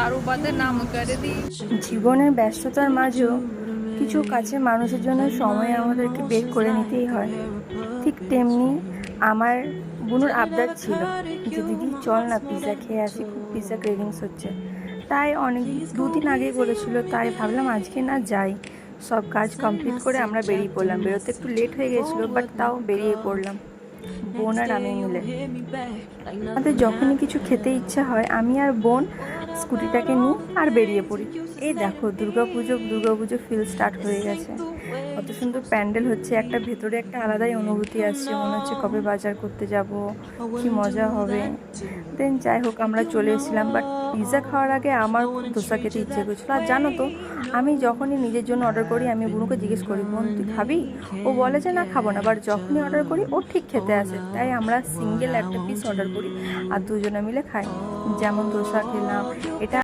दारू बातें नाम कर दी। জীবনের ব্যস্ততার মাঝেও কিছু কাছের মানুষের জন্য সময় আমাদেরকে বের করে নিতেই হয়। ঠিক তেমনি আমার বুনুর আবদার ছিল যে দিদি চল না পিৎজা খেয়ে আসি, খুব পিৎজা ক্রেভিংস হচ্ছে। তাই অনেক দুদিন আগে বলেছিল, তাই ভাবলাম আজকে না যাই। সব কাজ কমপ্লিট করে আমরা বেরিয়ে পড়লাম। বেরোতে একটু লেট হয়ে গেছিলো, বাট তাও বেরিয়ে পড়লাম বোন আর আমি মিলে। আমাদের যখনই কিছু খেতে ইচ্ছা হয় আমি আর বোন স্কুটিটাকে নিই আর বেরিয়ে পড়ি। এই দেখো দুর্গাপুজো ফিল স্টার্ট হয়ে গেছে। কত সুন্দর প্যান্ডেল হচ্ছে, একটা ভেতরে একটা আলাদাই অনুভূতি আসছে, মনে হচ্ছে কবে বাজার করতে যাব, কি মজা হবে। দেন যাই হোক আমরা চলে এসেছিলাম। বাট পিৎজা খাওয়ার আগে আমার খুব ধোসা খেতে ইচ্ছে করছিলো। আর জানো তো, আমি যখনই নিজের জন্য অর্ডার করি আমি বুনুকে জিজ্ঞেস করি, বোন তুই খাবি? ও বলে যে না খাবো না, বাট যখনই অর্ডার করি ও ঠিক খেতে আসে। তাই আমরা সিঙ্গেল একটা পিস অর্ডার করি আর দুজনে মিলে খাই। যেমন ধোসা খেলাম, এটা